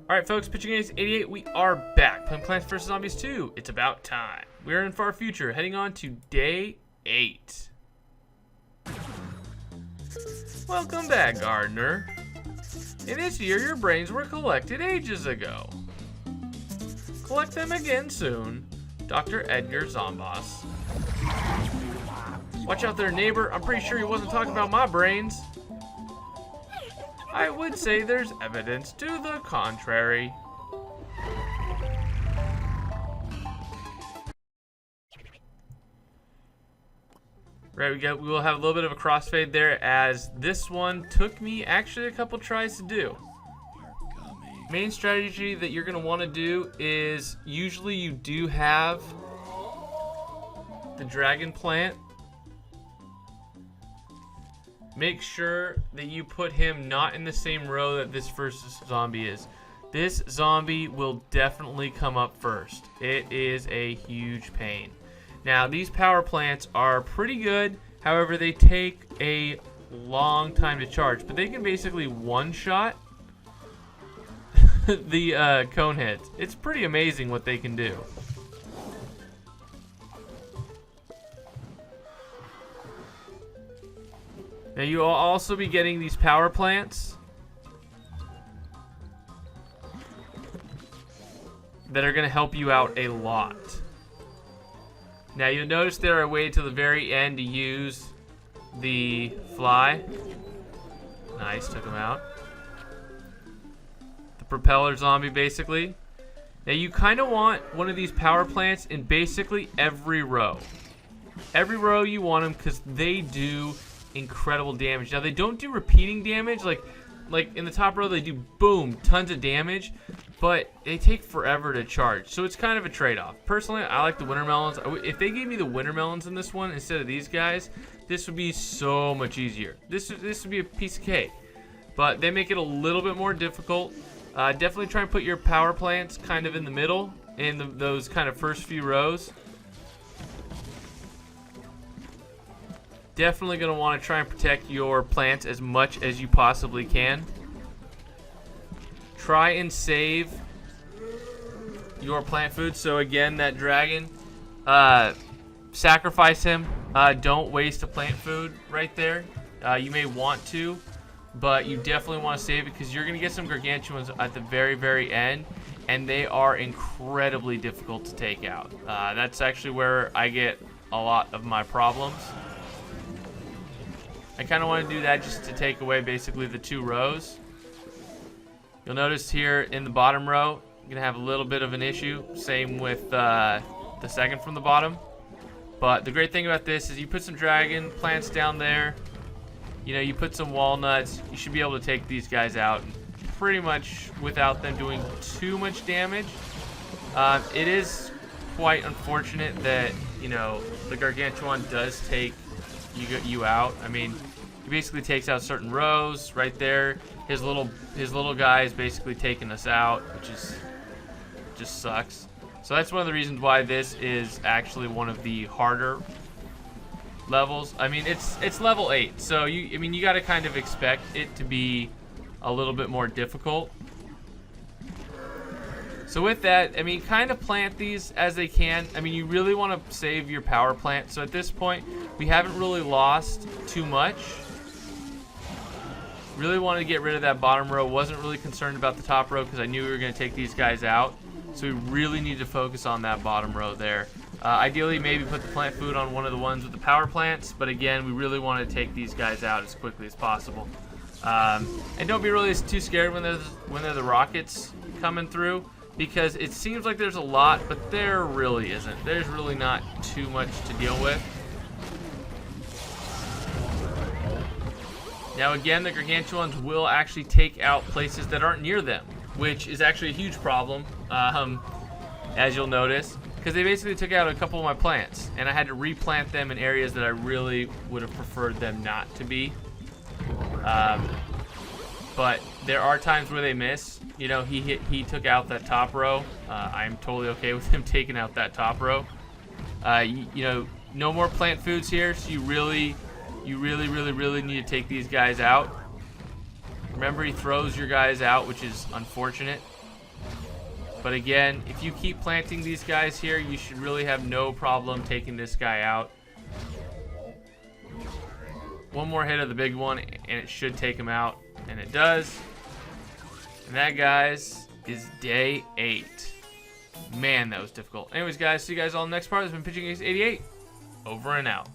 Alright folks, Pitching Ace 88, we are back playing Plants vs. Zombies 2. It's about time. We're in far future, heading on to day 8. Welcome back, Gardener. In this year, your brains were collected ages ago. Collect them again soon. Dr. Edgar Zomboss. Watch out there, neighbor. I'm pretty sure he wasn't talking about my brains. I would say there's evidence to the contrary. Right, we will have a little bit of a crossfade there, as this one took me actually a couple tries to do. Main strategy that you're going to want to do is, usually you do have the dragon plant. Make sure that you put him not in the same row that this first zombie is. This zombie will definitely come up first. It is a huge pain. Now, these power plants are pretty good. However, they take a long time to charge. But they can basically one-shot the cone heads. It's pretty amazing what they can do. Now you will also be getting these power plants that are going to help you out a lot. Now you'll notice there I waited till the very end to use the fly. Nice, took him out. The propeller zombie basically. Now you kind of want one of these power plants in basically every row. Every row you want them because they do incredible damage. Now they don't do repeating damage like in the top row. They do boom, tons of damage, but they take forever to charge, so it's kind of a trade-off. Personally, I like the winter melons. If they gave me the winter melons in this one instead of these guys, this would be so much easier. This would be a piece of cake, but they make it a little bit more difficult. Definitely try and put your power plants kind of in the middle, in those kind of first few rows. Definitely going to want to try and protect your plants as much as you possibly can. Try and save your plant food. So again, that dragon, sacrifice him. Don't waste a plant food right there. You may want to, but you definitely want to save it because you're going to get some gargantuans at the very, very end, and they are incredibly difficult to take out. That's actually where I get a lot of my problems. I kind of want to do that just to take away basically the two rows. You'll notice here in the bottom row, you're going to have a little bit of an issue. Same with the second from the bottom. But the great thing about this is you put some dragon plants down there. You know, you put some walnuts. You should be able to take these guys out pretty much without them doing too much damage. It is quite unfortunate that, you know, the gargantuan does take you out. I mean, he basically takes out certain rows right there. His little guy is basically taking us out, which is just sucks. So that's one of the reasons why this is actually one of the harder levels. I mean, it's level 8, so you got to kind of expect it to be a little bit more difficult. So with that, I mean, kind of plant these as they can. I mean, you really want to save your power plant. So at this point, we haven't really lost too much. Really wanted to get rid of that bottom row. Wasn't really concerned about the top row because I knew we were going to take these guys out. So we really need to focus on that bottom row there. Ideally, maybe put the plant food on one of the ones with the power plants. But again, we really want to take these guys out as quickly as possible. And don't be really too scared when there's the rockets coming through, because it seems like there's a lot, but there really isn't. There's really not too much to deal with. Now again, the gargantuans will actually take out places that aren't near them, which is actually a huge problem, as you'll notice, because they basically took out a couple of my plants, and I had to replant them in areas that I really would have preferred them not to be. But there are times where they miss. You know, he took out that top row. I'm totally okay with him taking out that top row. You know, no more plant foods here, so you really need to take these guys out. Remember, he throws your guys out, which is unfortunate. But again, if you keep planting these guys here, you should really have no problem taking this guy out. One more hit of the big one, and it should take him out. And it does. And that, guys, is day 8. Man, that was difficult. Anyways, guys, see you guys all in the next part. This has been Pitching Ace 88. Over and out.